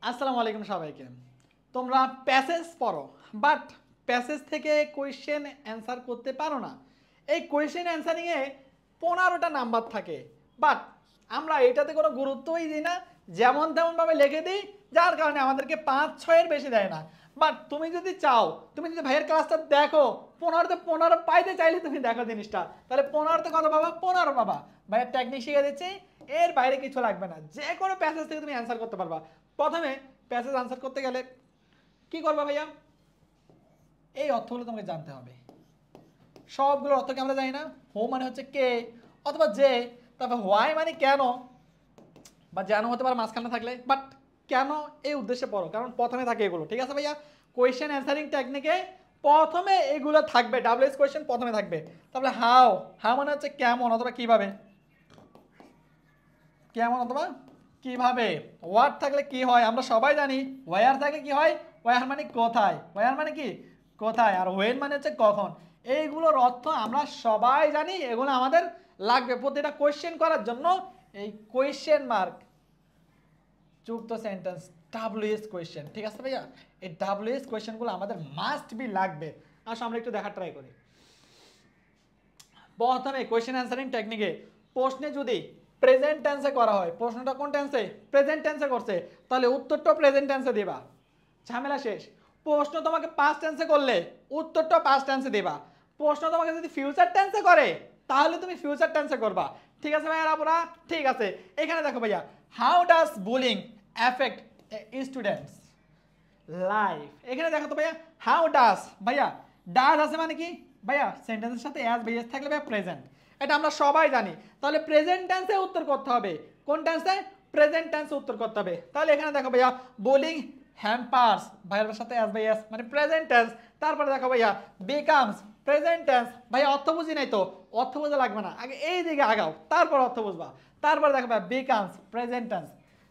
আসসালামু আলাইকুম সবাইকে। তোমরা প্যাসেজ পড়ো, বাট প্যাসেজ থেকে কোয়েশ্চেন অ্যান্সার করতে পারো না। এই কোয়েশ্চেন অ্যান্সারিংয়ে 15টা নাম্বার থাকে, বাট আমরা এটাতে কোনো গুরুত্বই দিই না, যেমন তেমনভাবে লিখে দিই, যার কারণে আমাদেরকে 5-6-এর বেশি দেয় না। বাট তুমি যদি চাও, তুমি যদি ভাইয়ের ক্লাসটা দেখো, 15তে 15 পাইতে চাইলে তুমি দেখো জিনিসটা, তাহলে 15তে কত পাবা? 15 পাবা। ভাইয়ের টেকনিক শিখে দিচ্ছি, এর বাইরে কিছু লাগবে না, যে কোনো প্যাসেজ থেকে তুমি অ্যান্সার করতে পারবা। প্রথমে প্যাসেজ আনসার করতে গেলে কি করবা ভাইয়া? এই অর্থগুলো তোমাকে জানতে হবে। সবগুলোর অর্থ কি আমরা জানি না? হো মানে হচ্ছে কে অথবা যে, তারপর হোয়াই মানে কেন, বা যেন হতে পারে মাঝখানে থাকলে, বাট কেন এই উদ্দেশ্যে পড়ো, কারণ প্রথমে থাকে এগুলো। ঠিক আছে ভাইয়া? কোয়েশ্চেন অ্যান্সারিং টেকনিকে প্রথমে এগুলো থাকবে, ডাব্লিউএস কোয়েশ্চেন প্রথমে থাকবে। তারপরে হাউ, হাউ মানে হচ্ছে কেমন অথবা কিভাবে, কেমন অথবা কিভাবে। হোয়াট থাকলে কি হয় আমরা সবাই জানি, ওয়ার থাকলে কি হয়? ওয়ার মানে কোথায়, ওয়ার মানে কি কোথায়, আর ওয়েন মানে হচ্ছে কখন। এইগুলোর অর্থ আমরা সবাই জানি, এগুলো আমাদের লাগবে প্রতিটা কোয়েশ্চেন করার জন্য। এই কোয়েশ্চেন মার্ক যুক্ত সেন্টেন্স ডাব্লিউএস কোয়েশ্চেন, ঠিক আছে ভাইয়া? এই ডাব্লিউএস কোয়েশ্চেনগুলো আমাদের মাস্ট বি লাগবে। আসো আমরা একটু দেখার ট্রাই করি। প্রথমে কোয়েশ্চেন অ্যান্সারিং টেকনিকে প্রশ্নে যদি প্রেজেন্ট টেন্সে করা হয়, প্রশ্নটা কোন টেন্সে? প্রেজেন্ট টেন্সে করছে, তাহলে উত্তরটা প্রেজেন্ট টেন্সে দিবা, ঝামেলা শেষ। প্রশ্ন তোমাকে পাস্ট টেন্সে করলে উত্তরটা পাস্ট টেন্সে দিবা। প্রশ্ন তোমাকে যদি ফিউচার টেন্সে করে তাহলে তুমি ফিউচার টেন্সে করবা। ঠিক আছে ভাইয়া? আপনারা ঠিক আছে? এখানে দেখো ভাইয়া, how does bullying effect students life. এখানে দেখো তো ভাইয়া, হাউ ডাজ, ভাইয়া ডাজ আছে মানে কি ভাইয়া? সেন্টেন্সের সাথে অ্যাজ বেস থাকলে ভাইয়া প্রেজেন্ট, এটা আমরা সবাই জানি। তাহলে প্রেজেন্ট টেন্সে উত্তর করতে হবে। কোন টেন্সে? প্রেজেন্ট টেন্সে উত্তর করতে হবে। তাহলে এখানে দেখো ভাইয়া, বোলিং হ্যাম্পার্স, ভাইয়ার সাথে অ্যাজ বাই অ্যাজ মানে প্রেজেন্ট টেন্স। তারপরে দেখো ভাইয়া, বিকামস প্রেজেন্ট টেন্স। ভাইয়া অর্থ বুঝি নাই তো, অর্থ বোঝা লাগবে না, আগে এই দিকে আগাও, তারপর অর্থ বুঝবা। তারপরে দেখো ভাইয়া, বিকামস প্রেজেন্ট টেন্স,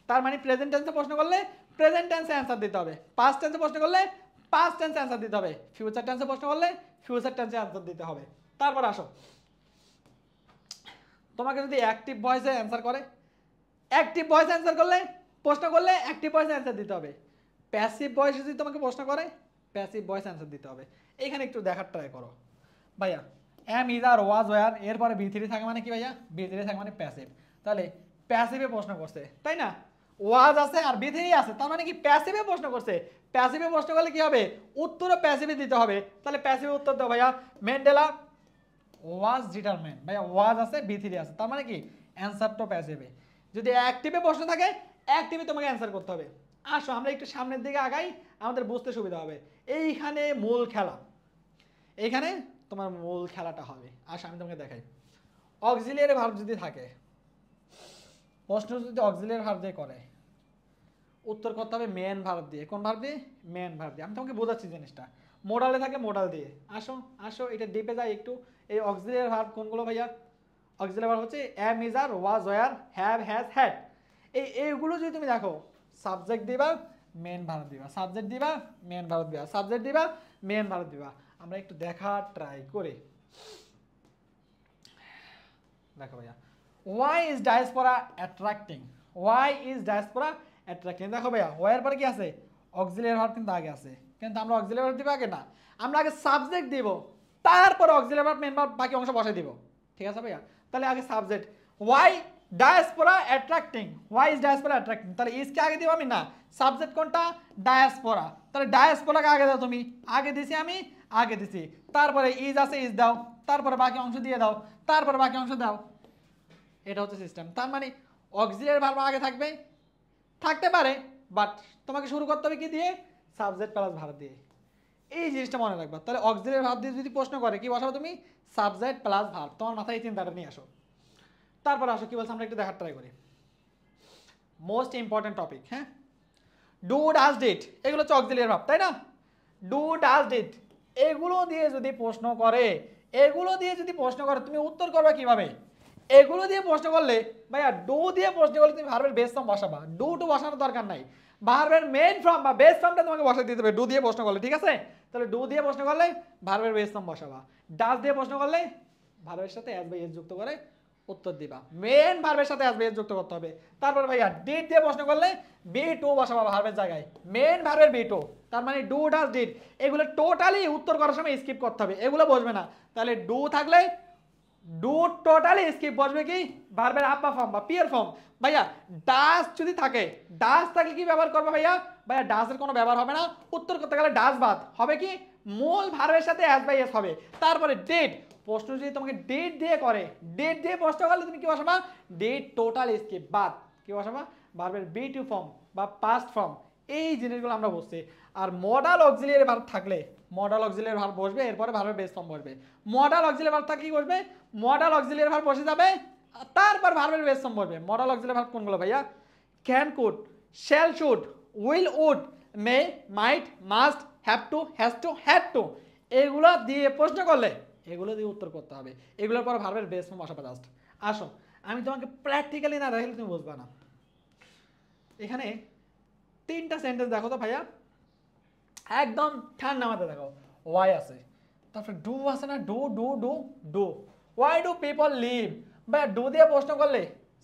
তার মানে প্রেজেন্ট টেন্সে প্রশ্ন করলে প্রেজেন্ট টেন্সে অ্যান্সার দিতে হবে। পাস্ট টেন্সে প্রশ্ন করলে পাস্ট টেন্সে অ্যান্সার দিতে হবে। ফিউচার টেন্সে প্রশ্ন করলে ফিউচার টেন্সে অ্যান্সার দিতে হবে। তারপর আসো, তোমাকে যদি অ্যাক্টিভ ভয়েসে অ্যান্সার করে, অ্যাক্টিভ ভয়েস অ্যান্সার করলে প্রশ্ন করলে অ্যাক্টিভ ভয়েসে অ্যান্সার দিতে হবে। প্যাসিভ ভয়েস যদি তোমাকে প্রশ্ন করে প্যাসিভ ভয়েস অ্যান্সার দিতে হবে। এইখানে একটু দেখার ট্রাই করো ভাইয়া। Am is are was were, এরপরে বি থ্রি থাকে মানে কি ভাইয়া? বি থ্রি থাকে মানে প্যাসিভ। তাহলে প্যাসিভে প্রশ্ন করছে, তাই না? ওয়াজ আছে আর বি থ্রি আছে, তার মানে কি প্যাসিভে প্রশ্ন করছে। প্যাসিভে প্রশ্ন করলে কি হবে? উত্তরও প্যাসিভে দিতে হবে। তাহলে প্যাসিভে উত্তর দাও ভাইয়া, মেন্ডেলা ওয়াজ ডিটারমেন্ট। ভাইয়া ওয়াজ আছে বি থ্রি আছে, তার মানে কি অ্যান্সারটা প্যাসিভে। যদি অ্যাক্টিভে প্রশ্ন থাকে অ্যাক্টিভে তোমাকে অ্যান্সার করতে হবে। আসো আমরা একটু সামনের দিকে আগাই, আমাদের বুঝতে সুবিধা হবে। এইখানে মূল খেলা, এইখানে তোমার মূল খেলাটা হবে। আসো আমি তোমাকে দেখাই। অক্সিলিয়ারি ভার্ব যদি থাকে, প্রশ্ন যদি অক্সিলিয়ারি ভার্ব দিয়ে করে, উত্তর করতে হবে মেন ভার্ব দিয়ে। কোন ভার্ব দিয়ে? মেন ভার্ব দিয়ে। আমি তোমাকে বোঝাচ্ছি জিনিসটা। মোডালে থাকে মোডাল দিয়ে। আসো আসো এটা ডিপে যাই একটু। এই অক্সিলিয়ারি ভার্ব কোনগুলো ভাইয়া? অক্সিলিয়ারি ভার্ব হচ্ছে am is are was were have has had. এইগুলো যদি তুমি দেখো, সাবজেক্ট দিবা মেন ভার্ব দিবা, সাবজেক্ট দিবা মেন ভার্ব দিবা, সাবজেক্ট দিবা মেন ভার্ব দিবা। আমরা একটু দেখার ট্রাই করি। দেখো ভাইয়া, why is diaspora attracting, why is diaspora attracting. দেখো ভাইয়া, ওয়াই এর পরে কি আছে? অক্সিলিয়ারি ভার্ব কিন্তু আগে আছে, কিন্তু আমরা অক্সিলিয়ারি ভার্ব দিব আগে না, আমরা আগে সাবজেক্ট দিব, তারপর অক্সিলিয়ারি ভার্ব মেন ভার্ব বাকি অংশ বসাই দিব। ঠিক আছে ভাইয়া? তাহলে আগে subject, why diaspora attracting, why is diaspora attracting. তাহলে ইজ কে আগে দিব আমি না, সাবজেক্ট কোনটা? ডায়াসপোরা। তাহলে ডায়াসপোরাকে আগে দাও তুমি, আগে দিছি আমি, আগে দিছি। তারপরে ইজ আছে ইজ দাও, তারপরে বাকি অংশ দিয়ে দাও, তারপরে বাকি অংশ দাও। এটা হচ্ছে সিস্টেম। তার মানে অক্সিলিয়ারি ভার্ব আগে থাকবে, থাকতে পারে, বাট তোমাকে শুরু করতে হবে কি দিয়ে? সাবজেক্ট প্লাস ভার্ব দিয়ে। এই জিনিসটা মনে রাখবা। তাহলে অক্সিলিয়ারি ভার্ব দিয়ে যদি প্রশ্ন করে কি বসাবো তুমি? Subject plus verb. তোমার মাথায় এই চিন্তাটা নিয়ে আসো। তারপর আসো কি বলছে আমরা একটু দেখার ট্রাই করি। মোস্ট ইম্পর্টেন্ট টপিক, হ্যাঁ, ডু ডাজ ডিড, এগুলো হচ্ছে অক্সিলিয়ারি ভার্ব, তাই না? ডু ডাজ ডিড এগুলো দিয়ে যদি প্রশ্ন করে, এগুলো দিয়ে যদি প্রশ্ন করে তুমি উত্তর করবে কিভাবে? এগুলো দিয়ে প্রশ্ন করলে ভাইয়া, ডু দিয়ে প্রশ্ন করলে তুমি ভার্বের বেস ফর্ম বসাবা, ডু টু বসানোর দরকার নাই, ভার্বের মেইন ফর্ম বা বেস ফর্মটা তোমাকে বসাই দিতে হবে ডু দিয়ে প্রশ্ন করলে। ঠিক আছে? তাহলে ডু দিয়ে প্রশ্ন করলে ভার্বের বেস ফর্ম বসাবা, ডাজ দিয়ে প্রশ্ন করলে ভার্বের সাথে অ্যাজ বাই এস যুক্ত করে উত্তর দিবা। মেন ভার্বের সাথে আসবে যুক্ত করতে হবে। তারপর ভাইয়া ডিড দিয়ে প্রশ্ন করলে বি টু বসাবা ভার্বের জায়গায়, মেন ভার্বের বি টু, তার মানে ডু ডাজ ডিড, এগুলো টোটালি উত্তর করার সময় স্কিপ করতে হবে, এগুলো বসবে না। তাহলে ডু থাকলে ডু টোটালি স্কিপ, বসবে কি ভার্বের আপ বা ফর্ম বা পিয়ার ফর্ম। ভাইয়া ডাস যদি থাকে, ডাস থাকলে কি ব্যবহার করবে ভাইয়া? ভাইয়া ডাসের কোনো ব্যবহার হবে না, উত্তর করতে গেলে ডাস বাদ হবে কি মূল ভার্বের সাথে এস বাই এস হবে। তারপরে ডিড, প্রশ্ন যদি তোমাকে ডিড দিয়ে করে, ডিড দিয়ে প্রশ্ন করলে তুমি কি বসাবা? ডিড টোটাল স্কিপ বাদ, কি বসাবা? ভার্বের বি টু ফর্ম বা পাস্ট ফর্ম। এই জিনিসগুলো আমরা বুঝছি। আর মডাল অক্সিলিয়ারি ভার্ব থাকলে মডাল অক্সিলিয়ারি ভার্ব বসবে, এরপরে ভার্বের বেস ফর্ম বসবে। মডাল অক্সিলিয়ারি ভার্ব থাকলে কি বসবে? মডাল অক্সিলিয়ারি ভার্ব বসে যাবে, তারপর ভার্বের বেস ফর্ম বসবে। মডাল অক্সিলিয়ারি ভার্ব কোনগুলো ভাইয়া? Can, could, shall, should, will, would, may, might, must, have to, has to, had to, এগুলো দিয়ে প্রশ্ন করলে এগুলো দিয়ে উত্তর করতে হবে। এগুলোর পর ভার্বের বেস ফর্ম বসাবে জাস্ট। আসো আমি তোমাকে প্র্যাকটিক্যালি না দেখালে তুমি বুঝবা না। এখানে 3টা সেন্টেন্স দেখো তো ভাইয়া, একদম ঠান্ডা মাথায় দেখো। ওয়াই আছে, তারপরে ডু আছে না, do do do do, why do people leave. ভাইয়া ডু দিয়ে প্রশ্ন করলে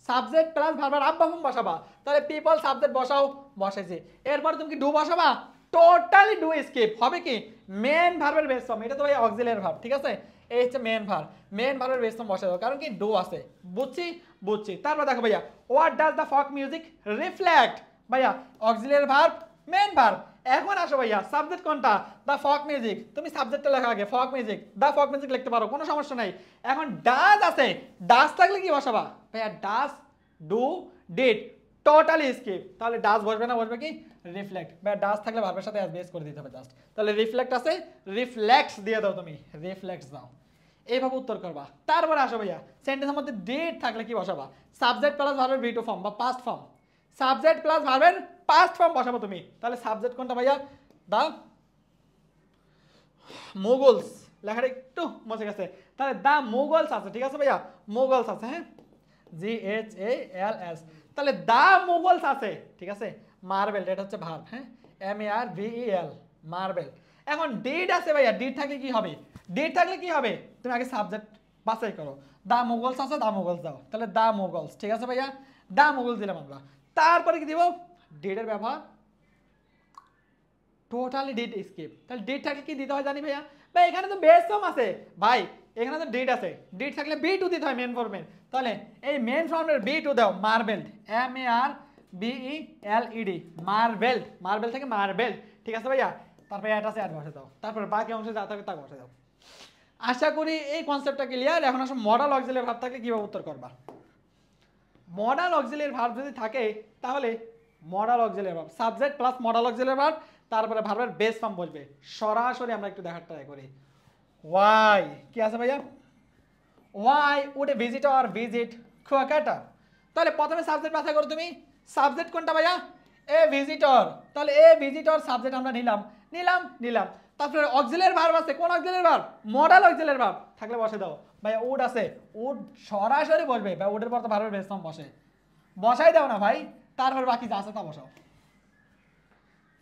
সাবজেক্ট প্লাস ভার্বের আপ বা ফর্ম বসাবা, তাহলে পিপল সাবজেক্ট বসাও, বসেছে। এরপর তুমি কি ডু বসাবা, টোটালি ডু স্কিপ হবে কি মেন ভার্বের বেস ফর্ম। এটা তো ভাই অক্সিলিয়ারি ভার্ব, ঠিক আছে, এই হচ্ছে মেন ভার্ব। মেন ভার্বের বেস ফর্ম বসে দাও, কারণ কি ডু আছে। বুঝছি বুঝছি। তারপর দেখো ভাইয়া হোয়াট ডাজ দ্য ফক মিউজিক রিফ্লেক্ট। ভাইয়া অক্সিলিয়ারি ভার্ব, মেন ভার্ব। এখন আসো ভাইয়া সাবজেক্ট কোনটা? দ্য ফক মিউজিক। তুমি সাবজেক্টটা লেখা আগে, ফক মিউজিক, দ্য ফক মিউজিক লিখতে পারো, কোনো সমস্যা নাই। এখন ডাজ আছে, ডাজ থাকলে কি বসাবা ভাইয়া? Does, do, did, totally skip. তাহলে ডাজ বসবে না, বসবে কি রিফ্লেক্ট। ভাইয়া ডাজ থাকলে ভার্বের সাথে অ্যাজ বেস করে দিতে হবে জাস্ট। তাহলে রিফ্লেক্ট আছে, রিফ্লেক্টস দিয়ে দাও, তুমি রিফ্লেক্টস দাও, এইভাবে উত্তর করবা। তারপরে আসো ভাইয়া সেন্টেন্সের মধ্যে ডিড থাকলে কি বসাবা? সাবজেক্ট প্লাস ভার্বের ভি টু ফর্ম বা পাস্ট ফর্ম, সাবজেক্ট প্লাস ভার্বের পাস্ট ফর্ম বসাবো তুমি। তাহলে সাবজেক্ট কোনটা ভাইয়া? দা মোগলস, লেখাটা একটু মুছে গেছে, তাহলে দা মোগলস আছে, ঠিক আছে ভাইয়া, মোগলস আছে, হ্যাঁ, GHALS, তাহলে দা মোগলস আছে, ঠিক আছে। মার্বেল, এটা হচ্ছে ভার্ব, হ্যাঁ, MARVEL, মার্বেল। এখন ডিড আছে ভাইয়া, ডিড থাকলে কি হবে? ডিড থাকলে কি হবে? তুমি আগে সাবজেক্ট বাছাই করো। দা মোগলস আছে, দা মোগলস দাও, তাহলে দা মোগলস, ঠিক আছে ভাইয়া, দা মোগলস দিলাম আমরা। তারপরে কি দিব? ডিডের ব্যবহার টোটালি ডিড স্কিপ। তাহলে ডিড থাকলে কি দিতে হয় জানি ভাইয়া? ভাই এখানে তো বেস ফর্ম আছে ভাই, এখানে তো ডিড আছে, ডিড থাকলে বি টু দিতে হয় মেন ফর্মের। তাহলে এই মেন ফর্মের বি টু দাও, মার্বেল, MARBELED, মার্বেল, মার্বেল থেকে মার্বেল, ঠিক আছে ভাইয়া। তারপরে অ্যাড আছে, অ্যাড বসে দাও, তারপর বাকি অংশে যা থাকবে তা বসে দাও। আশা করি এই কনসেপ্টটা ক্লিয়ার। এখন আসলে মডাল অক্সিলিয়ারি ভার্ব থাকলে কিভাবে উত্তর করবা? মডাল অক্সিলিয়ারি ভার্ব যদি থাকে তাহলে modal auxiliary verb, subject plus modal auxiliary verb, তারপরে ভার্বের বেস ফর্ম বসবে। সরাসরি আমরা একটু দেখার ট্রাই করি। ওয়াই কি আছে ভাইয়া? Why would a visitor visit Kuakata. তাহলে প্রথমে সাবজেক্ট বাছাই করো তুমি, সাবজেক্ট কোনটা ভাইয়া? এ ভিজিটর, তাহলে এ ভিজিটর সাবজেক্ট আমরা নিলাম, নিলাম নিলাম। তারপরে অক্সিলিয়ারি ভার্ব আছে, কোন auxiliary verb? Modal auxiliary verb, থাকলে বসে দাও ভাইয়া। উড আছে, উড সরাসরি বসবে ভাই, উডের পর তো ভার্বের বেস ফর্ম বসে, বসাই দাও না ভাই, তারপর বাকি যা আছে তা বসাও।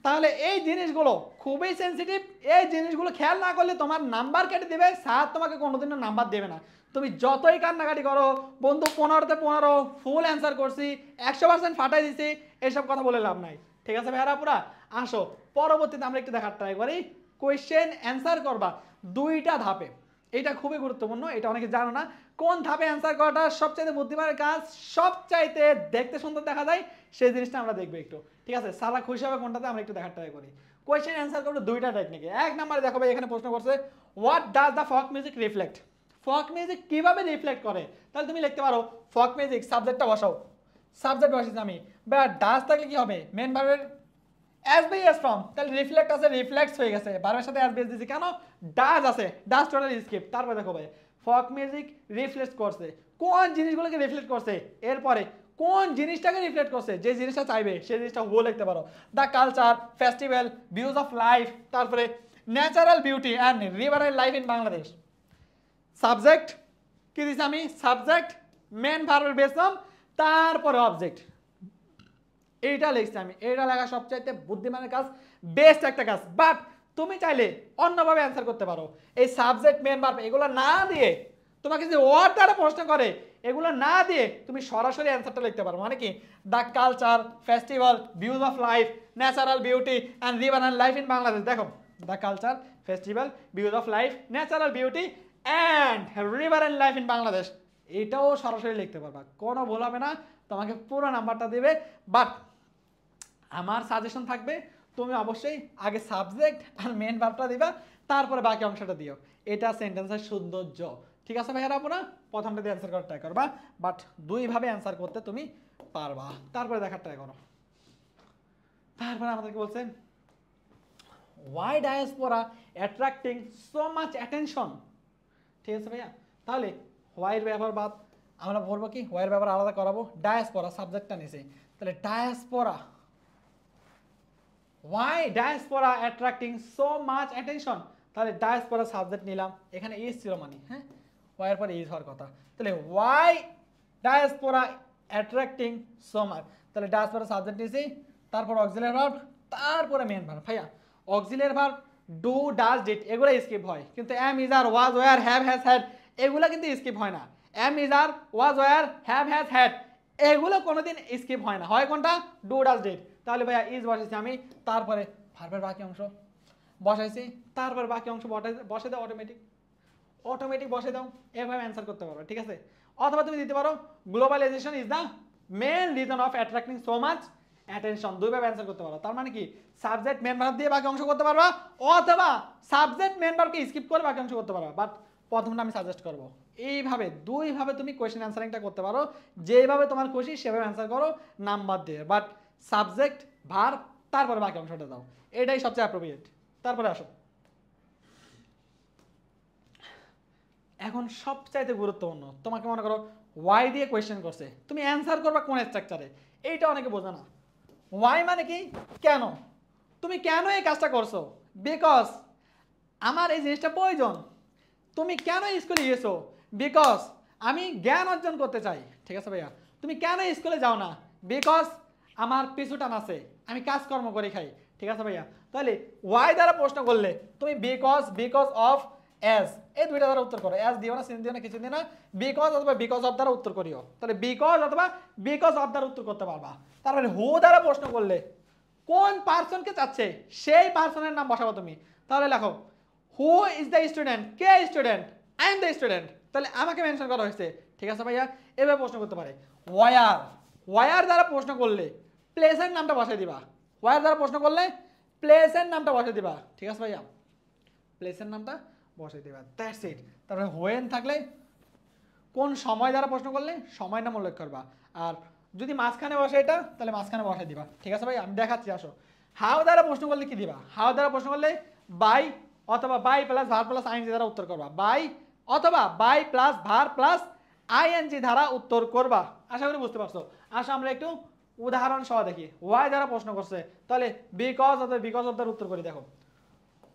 তাহলে এই জিনিসগুলো খুবই সেন্সিটিভ, এই জিনিসগুলো খেয়াল না করলে তোমার নাম্বার কেটে দেবে, স্যার তোমাকে কোনোদিনও নাম্বার দেবে না। তুমি যতই কান্নাকাটি করো, বন্ধু 15তে 15 ফুল অ্যান্সার করছি, 100% ফাটাই দিছি, এইসব কথা বলে লাভ নাই, ঠিক আছে ভাইয়ারা পুরা। আসো পরবর্তীতে আমরা একটু দেখার ট্রাই করি। কোয়েশ্চেন অ্যান্সার করবা 2টা ধাপে, এটা খুবই গুরুত্বপূর্ণ, এটা অনেকে জানো না। কোন ধাপে অ্যান্সার করাটা সবচাইতে বুদ্ধিমানের কাজ, সবচাইতে দেখতে সুন্দর দেখা যায়, সেই জিনিসটা আমরা দেখবো একটু, ঠিক আছে। সারা খুশি হবে কোনটাতে, আমরা একটু দেখার ট্রাই করি। কোয়েশ্চেন অ্যান্সার করবো 2টা টেকনিকে। 1 নম্বরে দেখো ভাই, এখানে প্রশ্ন করছে হোয়াট ডাজ দ্য ফক মিউজিক রিফ্লেক্ট। ফক মিউজিক কিভাবে রিফ্লেক্ট করে? তাহলে তুমি লিখতে পারো ফক মিউজিক, সাবজেক্টটা বসাও, সাবজেক্ট বসেছি আমি, বা ডাজ থাকলে কি হবে? মেন ভার্বের এস বাই এস ফর্ম, তাহলে রিফ্লেক্ট আছে, রিফ্লেক্টস হয়ে গেছে, ভার্বের সাথে এস বাই এস দিয়েছি কেন? ডাজ আছে, ডাজ টোটাল স্কিপ। তারপরে দেখো ভাই ফক মিউজিক রিফ্লেক্ট করছে, কোন জিনিসগুলোকে রিফ্লেক্ট করছে, এরপরে কোন জিনিসটাকে রিফ্লেক্ট করছে, যে জিনিসটা চাইবে সেই জিনিসটা হুবহু লিখতে পারো। The culture, festival, views of life, তারপরে ন্যাচারাল বিউটি অ্যান্ড রিভারের লাইফ ইন বাংলাদেশ। সাবজেক্ট কি দিছি আমি? সাবজেক্ট, মেন ভার্বের বেস ফর্ম, তারপরে অবজেক্ট, এইটা লিখছি আমি। এইটা লেখা সবচাইতে বুদ্ধিমানের কাজ, বেস্ট একটা কাজ। বাট তুমি চাইলে অন্যভাবে অ্যান্সার করতে পারো। এই সাবজেক্ট, মেন ভার্ব এগুলো না দিয়ে তোমাকে যদি ওয়ার্ড দ্বারা প্রশ্ন করে, এগুলো না দিয়ে তুমি সরাসরি অ্যান্সারটা লিখতে পারো। মানে কি, the culture, festival, views of life, natural beauty and river and life in Bangladesh. দেখো, the culture, festival, views of life, natural beauty and river and life in Bangladesh, এটাও সরাসরি লিখতে পারবা, কোনো ভুল হবে না, তোমাকে পুরো নাম্বারটা দেবে। বাট আমার সাজেশন থাকবে তুমি অবশ্যই আগে সাবজেক্ট আর মেন ভার্বটা দিবা, তারপরে বাকি অংশটা দিও, এটা সেন্টেন্সের সৌন্দর্য। ঠিক আছে ভাইয়ারা, আপনারা প্রথমটা দিয়ে অ্যান্সার করার ট্রাই করবা, বাট দুইভাবে অ্যান্সার করতে তুমি পারবা, তারপরে দেখার ট্রাই করো। তারপরে আমাদেরকে বলছে why diaspora attracting so much attention। ঠিক আছে ভাইয়া, তাহলে হোয়াইয়ের ব্যবহার বাদ আমরা বলবো কি, হোয়াইয়ের ব্যবহার আলাদা করাবো, ডায়াসপোরা সাবজেক্টটা নিছে, তাহলে diaspora, why diaspora attracting so much attention, তাহলে ডায়াসপোরা সাবজেক্ট নিলাম, এখানে ইজ ছিল মানে, হ্যাঁ হোয়াইয়ের পরে ইজ হওয়ার কথা, তাহলে why diaspora attracting so much, তাহলে ডায়াসপোরা সাবজেক্ট নিছি, তারপর অক্সিলারি ভার্ব, তারপরে মেন ভার্ব। ভাইয়া auxiliary verb do, does, did এগুলো স্কিপ হয়, কিন্তু am, is, are, was, were, have, has, had এগুলো কিন্তু স্কিপ হয় না। Am, is, are, was, were, have, has, had এগুলো কোনোদিন স্কিপ হয় না, হয় কোনটা, ডু, ডাজ, ডিড। তাহলে ভাইয়া ইজ বসাইছি আমি, তারপরে ভার্বের বাকি অংশ বসাইছি, তারপরে বাকি অংশ বসে দাও, অটোমেটিক বসে দাও, এভাবে অ্যান্সার করতে পারো। ঠিক আছে, অথবা তুমি দিতে পারো globalisation is the main reason of attracting so much attention, দুইভাবে অ্যান্সার করতে পারো। তার মানে কি, সাবজেক্ট মেন ভার্ব দিয়ে বাকি অংশ করতে পারবা, অথবা সাবজেক্ট মেন ভার্বকে স্কিপ করে বাকি অংশ করতে পারবা। বাট প্রথমটা আমি সাজেস্ট করবো এইভাবে, দুইভাবে তুমি কোয়েশ্চেন অ্যান্সারিংটা করতে পারো, যেভাবে তোমার খুশি সেভাবে অ্যান্সার করো নাম্বার দিয়ে, বাট সাবজেক্ট ভার্ব তারপরে বাকি অংশটা দাও, এটাই সবচেয়ে অ্যাপ্রোপ্রিয়েট। তারপরে আসো, এখন সবচাইতে গুরুত্বপূর্ণ, তোমাকে মনে করো ওয়াই দিয়ে কোয়েশ্চেন করছে, তুমি অ্যান্সার করবা কোন স্ট্রাকচারে, এইটা অনেকে বোঝে না। ওয়াই মানে কি, কেন, তুমি কেন এই কাজটা করছো, বিকজ আমার এই জিনিসটা প্রয়োজন, তুমি কেন স্কুলে গিয়েছো, বিকজ আমি জ্ঞান অর্জন করতে চাই। ঠিক আছে ভাইয়া, তুমি কেন স্কুলে যাও না, বিকজ আমার পিছু টান আছে, আমি কাজকর্ম করে খাই। ঠিক আছে ভাইয়া, তাহলে ওয়াই দ্বারা প্রশ্ন করলে তুমি বিকজ অফ অ্যাজ এই দুইটা দ্বারা উত্তর করো, অ্যাজ দিও না, সিন দিও না, কিছু দিও না, বিকজ অথবা বিকজ অফ দ্বারা উত্তর করিও, তাহলে বিকজ অথবা বিকজ অফ দ্বারা উত্তর করতে পারবা। তারপরে হু দ্বারা প্রশ্ন করলে কোন পার্সনকে চাচ্ছে সেই পার্সনের নাম বসাবো তুমি, তাহলে লেখো who is the student, K student, I am the student, তাহলে আমাকে মেনশন করা হয়েছে। ঠিক আছে ভাইয়া, এভাবে প্রশ্ন করতে পারে। ওয়ার দ্বারা প্রশ্ন করলে প্লেসের নামটা বসাই দিবা, ওয়ার দ্বারা প্রশ্ন করলে প্লেসের নামটা বসাই দিবা। ঠিক আছে ভাইয়া, প্লেসের নামটা বসাই দিবা, দ্যাটস ইট। তারপরে হোয়েন থাকলে কোন সময় দ্বারা প্রশ্ন করলে সময় নাম উল্লেখ করবা, আর যদি মাঝখানে বসে এটা তাহলে মাঝখানে বসাই দিবা। ঠিক আছে ভাই, আমি দেখাচ্ছি, আসো। হাউ দ্বারা প্রশ্ন করলে কি দিবা, হাউ দ্বারা প্রশ্ন করলে বাই অথবা by plus verb plus ING দ্বারা উত্তর করবা, বাই অথবা by plus verb plus ING দ্বারা উত্তর করবা। আশা করি বুঝতে পারছো। আসো আমরা একটু উদাহরণ সহ দেখি। ওয়াই দ্বারা প্রশ্ন করছে, তাহলে বিকজ অথবা বিকজ অফ দ্বারা উত্তর করি। দেখো,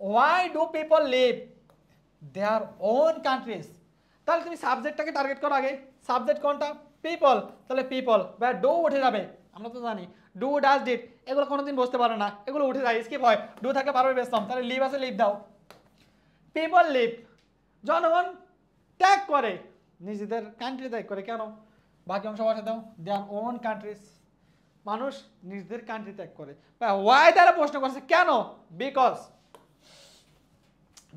why do people live their own countries, তাহলে তুমি সাবজেক্টটাকে টার্গেট করো আগে, সাবজেক্ট কোনটা, পিপল, তাহলে পিপল বা ডু উঠে যাবে, আমরা তো জানি ডু, ডাজ, ডিড এগুলো কোনোদিন বসতে পারে না, এগুলো উঠে যায়, স্কিপ হয়, ডু থাকলে পারবে বেসলাম, তাহলে লিভ আছে, লিভ দাও। পিপল লিভ, জনগণ ত্যাগ করে, নিজেদের কান্ট্রি ত্যাগ করে, কেন, বাকি অংশ বসে দাও, দেয়ার ওন কান্ট্রিজ, মানুষ নিজেদের কান্ট্রি ত্যাগ করে। ওয়াই দ্বারা প্রশ্ন করছে, কেন, বিকজ,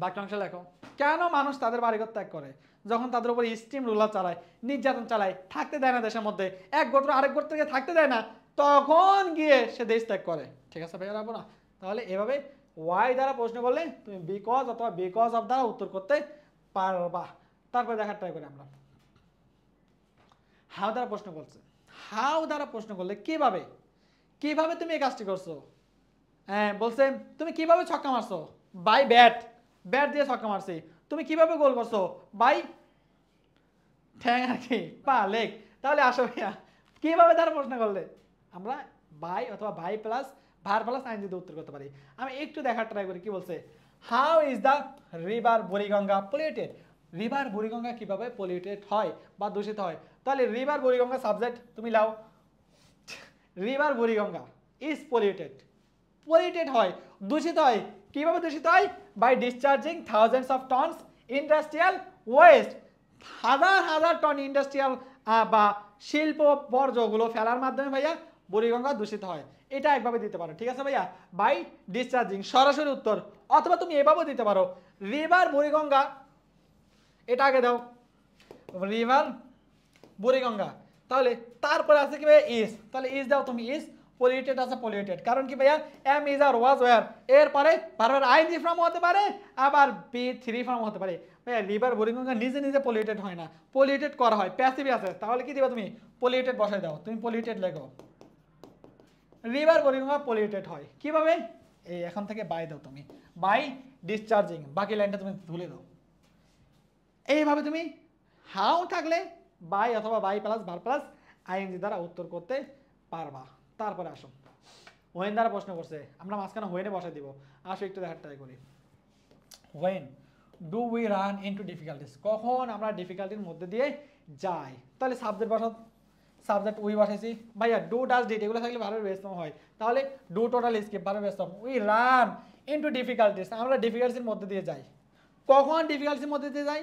বাকি অংশ লেখো, কেন মানুষ তাদের বাড়িঘর ত্যাগ করে, যখন তাদের উপর স্টিম রুলার চালায়, নির্যাতন চালায়, থাকতে দেয় না দেশের মধ্যে, এক গোত্র আরেক গোত্র থেকে থাকতে দেয় না, তখন গিয়ে সে দেশ ত্যাগ করে। ঠিক আছে ভাইয়া, রাখবো না, তাহলে এভাবে ওয়াই দ্বারা প্রশ্ন করলে তুমি বিকজ অথবা বিকজ অফ দ্বারা উত্তর করতে পারবা। তারপরে দেখার ট্রাই করি আমরা। হাউ দ্বারা প্রশ্ন করছে, হাউ দ্বারা প্রশ্ন করলে কিভাবে, কিভাবে তুমি এই কাজটি করছো, হ্যাঁ বলছে তুমি কিভাবে ছক্কা মারছো, বাই ব্যাট, ব্যাট দিয়ে ছক্কা মারছি, তুমি কিভাবে গোল করছো, বাই ঠ্যাং আর কি পা, লেগ। তাহলে আসো ভাইয়া, কিভাবে দ্বারা প্রশ্ন করলে আমরা বাই অথবা বাই প্লাস ভার প্লাস আইন যদি উত্তর করতে পারি। আমি একটু দেখার ট্রাই করি, কি বলছে, how is the river Buriganga polluted, river Buriganga কিভাবে পলিউটেড হয় বা দূষিত হয়, তাহলে রিভার বুড়িগঙ্গা সাবজেক্ট তুমি লাও, river Buriganga is polluted, polluted হয়, দূষিত হয়, কিভাবে দূষিত হয়, by discharging thousands of tons industrial waste, হাজার হাজার টন ইন্ডাস্ট্রিয়াল বা শিল্প বর্জ্যগুলো ফেলার মাধ্যমে ভাইয়া বুড়িগঙ্গা দূষিত হয়। এটা একভাবে দিতে পারো, ঠিক আছে ভাইয়া, বাই ডিসচার্জিং, সরাসরি উত্তর। অথবা তুমি এভাবেও দিতে পারো, রিভার বুড়িগঙ্গা, এটা আগে দাও, রিভার বুড়িগঙ্গা, তাহলে তারপরে আছে কি ভাইয়া ইজ, তাহলে ইজ দাও তুমি, ইজ পলিউটেড আছে পলিউটেড, কারণ কি ভাইয়া am is are was were, এরপরে বারবার আইএনজি ফর্ম হতে পারে, আবার বি থ্রি ফর্ম হতে পারে। ভাইয়া রিভার বুড়িগঙ্গা নিজে নিজে পলিউটেড হয় না, পলিউটেড করা হয়, প্যাসিভ আছে, তাহলে কি দিবা তুমি পলিউটেড বসাই দাও, তুমি পলিউটেড লেখো, রিভার বুড়িগঙ্গা পলিউটেড হয় কিভাবে, এই এখন থেকে বাই দাও তুমি, বাই ডিসচার্জিং, বাকি লাইনটা তুমি ভুলে দাও। এইভাবে তুমি হাউ থাকলে বাই অথবা by plus verb plus ING দ্বারা উত্তর করতে পারবা। তারপরে আসো, হোয়েন দ্বারা প্রশ্ন করছে, আমরা মাঝখানে হোয়েনে বসাই দিব, আসো একটু দেখার ট্রাই করি। When do we run into difficulties, কখন আমরা ডিফিকাল্টির মধ্যে দিয়ে যাই, তাহলে সাবজেক্ট বসাও, সাবজেক্ট উই বসাইছি, ভাইয়া ডু ডাজ ডিড এগুলো থাকলে ভার্বের বেস ফর্ম হয়, তাহলে ডু টোটাল স্কিপ ভার্বের base form, we run into difficulties, আমরা ডিফিকাল্টির মধ্যে দিয়ে যাই, কখন ডিফিকাল্টির মধ্যে দিয়ে যাই,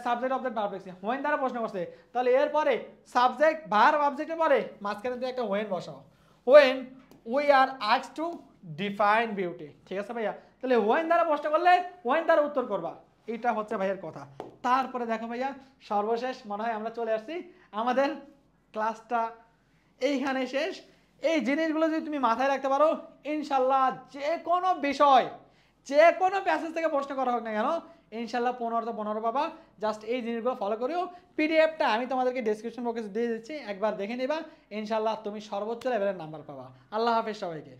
সাবজেক্ট অবজেক্ট ভার্ব দেখছি, হোয়েন দ্বারা প্রশ্ন করছে, তাহলে এরপরে সাবজেক্ট ভার্ব অবজেক্টের পরে মাঝখানে দিয়ে একটা হোয়েন বসাও, when we are asked to define beauty, ঠিক আছে ভাইয়া, তাহলে হোয়েন দ্বারা প্রশ্ন করলে হোয়েন দ্বারা উত্তর করবা, এটা হচ্ছে ভাইয়ের কথা। তারপরে দেখো ভাইয়া সর্বশেষ মনে হয় আমরা চলে আসছি, আমাদের ক্লাসটা এইখানে শেষ। এই জিনিসগুলো যদি তুমি মাথায় রাখতে পারো, ইনশাল্লাহ যে কোনো বিষয়, যে কোনো প্যাসেজ থেকে প্রশ্ন করা হোক না কেন, ইনশাল্লাহ 15 পাবা। জাস্ট এই জিনিসগুলো ফলো করিও, পিডিএফটা আমি তোমাদেরকে ডেসক্রিপশন বক্সে দিয়ে দিচ্ছি, একবার দেখে নিবা, ইনশাল্লাহ তুমি সর্বোচ্চ লেভেলের নাম্বার পাবা। আল্লাহ হাফেজ সবাইকে।